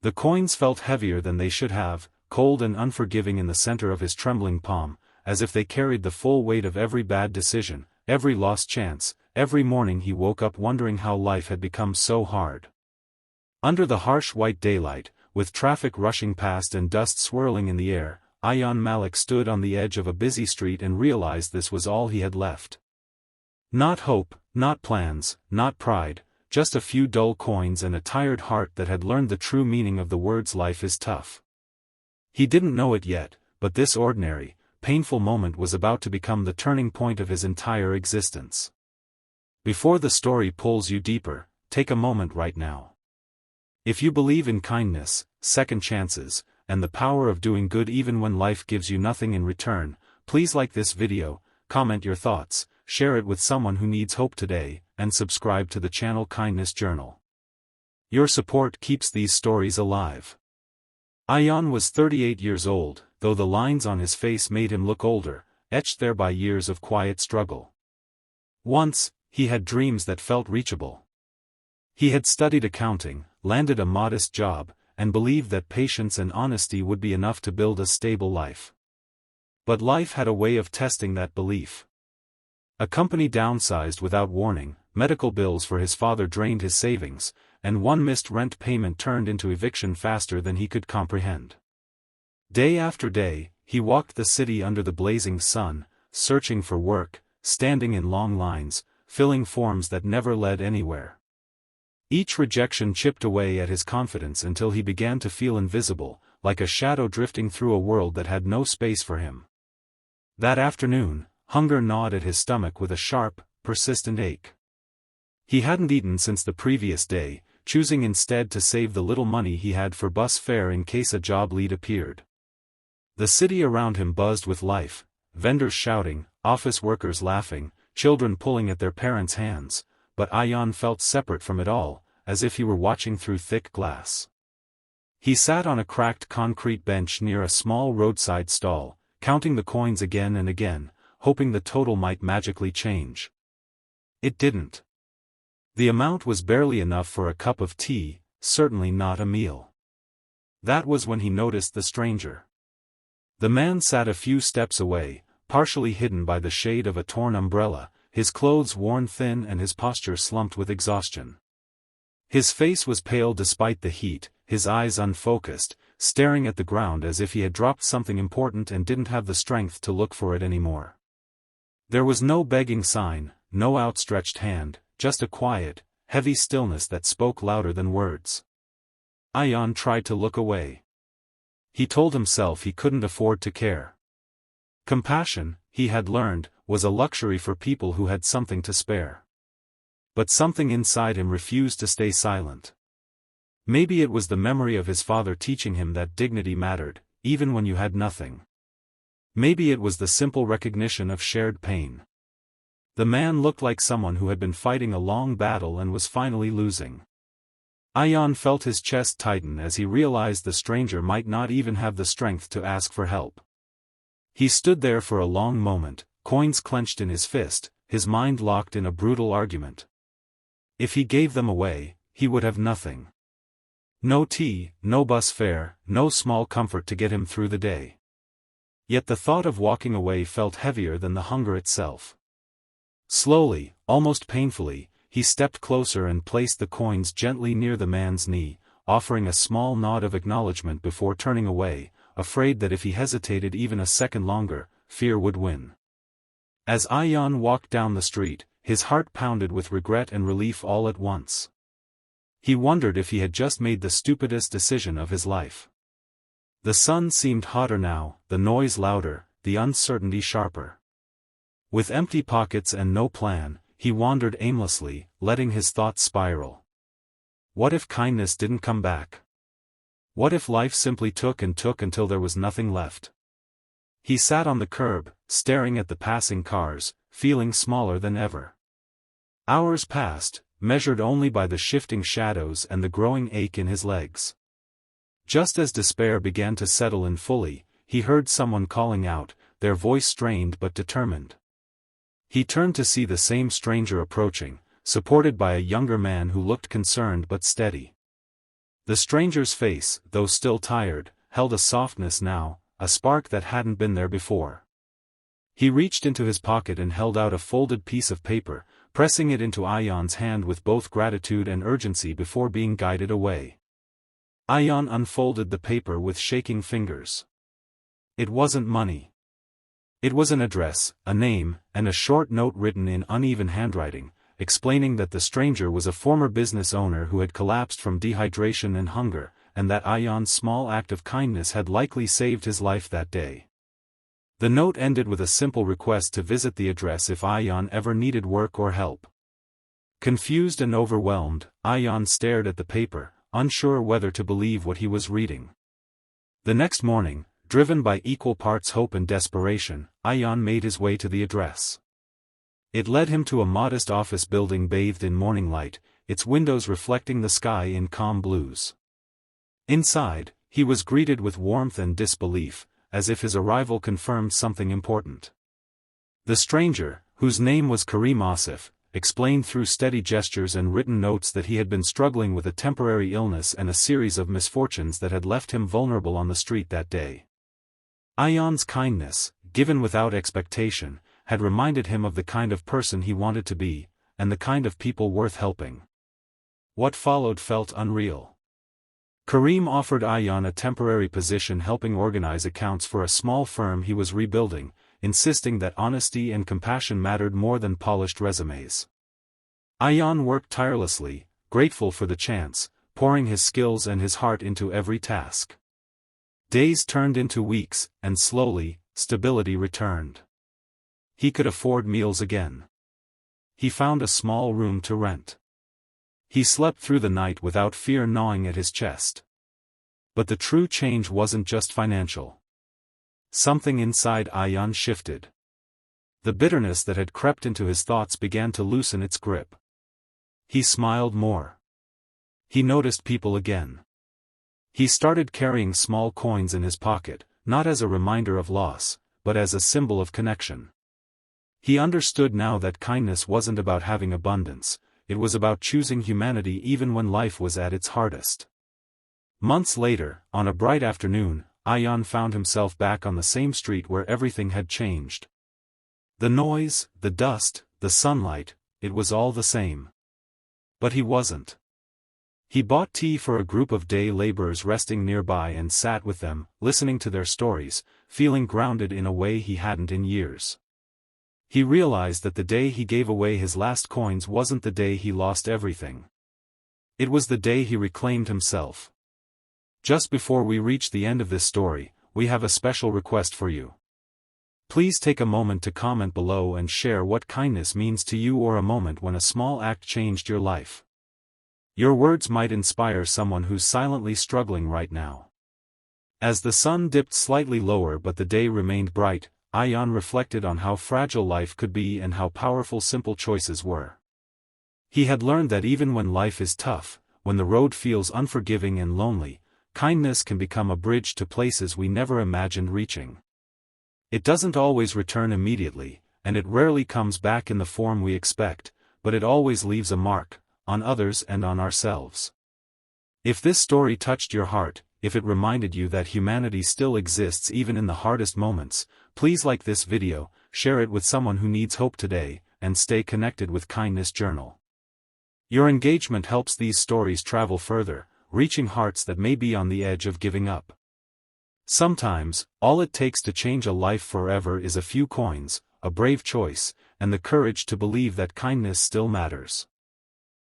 The coins felt heavier than they should have, cold and unforgiving in the center of his trembling palm, as if they carried the full weight of every bad decision, every lost chance. Every morning he woke up wondering how life had become so hard. Under the harsh white daylight, with traffic rushing past and dust swirling in the air, Ayan Malik stood on the edge of a busy street and realized this was all he had left. Not hope, not plans, not pride, just a few dull coins and a tired heart that had learned the true meaning of the words life is tough. He didn't know it yet, but this ordinary, painful moment was about to become the turning point of his entire existence. Before the story pulls you deeper, take a moment right now. If you believe in kindness, second chances, and the power of doing good even when life gives you nothing in return, please like this video, comment your thoughts, share it with someone who needs hope today, and subscribe to the channel Kindness Journal. Your support keeps these stories alive. Ayan was 38 years old, though the lines on his face made him look older, etched there by years of quiet struggle. Once, he had dreams that felt reachable. He had studied accounting, landed a modest job, and believed that patience and honesty would be enough to build a stable life. But life had a way of testing that belief. A company downsized without warning, medical bills for his father drained his savings, and one missed rent payment turned into eviction faster than he could comprehend. Day after day, he walked the city under the blazing sun, searching for work, standing in long lines, filling forms that never led anywhere. Each rejection chipped away at his confidence until he began to feel invisible, like a shadow drifting through a world that had no space for him. That afternoon, hunger gnawed at his stomach with a sharp, persistent ache. He hadn't eaten since the previous day, choosing instead to save the little money he had for bus fare in case a job lead appeared. The city around him buzzed with life, vendors shouting, office workers laughing, children pulling at their parents' hands, but Ayan felt separate from it all, as if he were watching through thick glass. He sat on a cracked concrete bench near a small roadside stall, counting the coins again and again, hoping the total might magically change. It didn't. The amount was barely enough for a cup of tea, certainly not a meal. That was when he noticed the stranger. The man sat a few steps away, partially hidden by the shade of a torn umbrella, his clothes worn thin and his posture slumped with exhaustion. His face was pale despite the heat, his eyes unfocused, staring at the ground as if he had dropped something important and didn't have the strength to look for it anymore. There was no begging sign, no outstretched hand, just a quiet, heavy stillness that spoke louder than words. Ayan tried to look away. He told himself he couldn't afford to care. Compassion, he had learned, was a luxury for people who had something to spare. But something inside him refused to stay silent. Maybe it was the memory of his father teaching him that dignity mattered, even when you had nothing. Maybe it was the simple recognition of shared pain. The man looked like someone who had been fighting a long battle and was finally losing. Ayan felt his chest tighten as he realized the stranger might not even have the strength to ask for help. He stood there for a long moment, coins clenched in his fist, his mind locked in a brutal argument. If he gave them away, he would have nothing. No tea, no bus fare, no small comfort to get him through the day. Yet the thought of walking away felt heavier than the hunger itself. Slowly, almost painfully, he stepped closer and placed the coins gently near the man's knee, offering a small nod of acknowledgement before turning away, afraid that if he hesitated even a second longer, fear would win. As Ayan walked down the street, his heart pounded with regret and relief all at once. He wondered if he had just made the stupidest decision of his life. The sun seemed hotter now, the noise louder, the uncertainty sharper. With empty pockets and no plan, he wandered aimlessly, letting his thoughts spiral. What if kindness didn't come back? What if life simply took and took until there was nothing left? He sat on the curb, staring at the passing cars, feeling smaller than ever. Hours passed, measured only by the shifting shadows and the growing ache in his legs. Just as despair began to settle in fully, he heard someone calling out, their voice strained but determined. He turned to see the same stranger approaching, supported by a younger man who looked concerned but steady. The stranger's face, though still tired, held a softness now, a spark that hadn't been there before. He reached into his pocket and held out a folded piece of paper, pressing it into Ayan's hand with both gratitude and urgency before being guided away. Ayan unfolded the paper with shaking fingers. It wasn't money. It was an address, a name, and a short note written in uneven handwriting, explaining that the stranger was a former business owner who had collapsed from dehydration and hunger, and that Ayan's small act of kindness had likely saved his life that day. The note ended with a simple request to visit the address if Ayan ever needed work or help. Confused and overwhelmed, Ayan stared at the paper, unsure whether to believe what he was reading. The next morning, driven by equal parts hope and desperation, Ayan made his way to the address. It led him to a modest office building bathed in morning light, its windows reflecting the sky in calm blues. Inside, he was greeted with warmth and disbelief, as if his arrival confirmed something important. The stranger, whose name was Karim Asif, explained through steady gestures and written notes that he had been struggling with a temporary illness and a series of misfortunes that had left him vulnerable on the street that day. Ayan's kindness, given without expectation, had reminded him of the kind of person he wanted to be, and the kind of people worth helping. What followed felt unreal. Karim offered Ayan a temporary position helping organize accounts for a small firm he was rebuilding, insisting that honesty and compassion mattered more than polished resumes. Ayan worked tirelessly, grateful for the chance, pouring his skills and his heart into every task. Days turned into weeks, and slowly, stability returned. He could afford meals again. He found a small room to rent. He slept through the night without fear gnawing at his chest. But the true change wasn't just financial. Something inside Ayan shifted. The bitterness that had crept into his thoughts began to loosen its grip. He smiled more. He noticed people again. He started carrying small coins in his pocket, not as a reminder of loss, but as a symbol of connection. He understood now that kindness wasn't about having abundance, it was about choosing humanity even when life was at its hardest. Months later, on a bright afternoon, Ayan found himself back on the same street where everything had changed. The noise, the dust, the sunlight, it was all the same. But he wasn't. He bought tea for a group of day laborers resting nearby and sat with them, listening to their stories, feeling grounded in a way he hadn't in years. He realized that the day he gave away his last coins wasn't the day he lost everything. It was the day he reclaimed himself. Just before we reach the end of this story, we have a special request for you. Please take a moment to comment below and share what kindness means to you or a moment when a small act changed your life. Your words might inspire someone who's silently struggling right now. As the sun dipped slightly lower but the day remained bright, Ayan reflected on how fragile life could be and how powerful simple choices were. He had learned that even when life is tough, when the road feels unforgiving and lonely, kindness can become a bridge to places we never imagined reaching. It doesn't always return immediately, and it rarely comes back in the form we expect, but it always leaves a mark, on others and on ourselves. If this story touched your heart, if it reminded you that humanity still exists even in the hardest moments, please like this video, share it with someone who needs hope today, and stay connected with Kindness Journal. Your engagement helps these stories travel further, reaching hearts that may be on the edge of giving up. Sometimes, all it takes to change a life forever is a few coins, a brave choice, and the courage to believe that kindness still matters.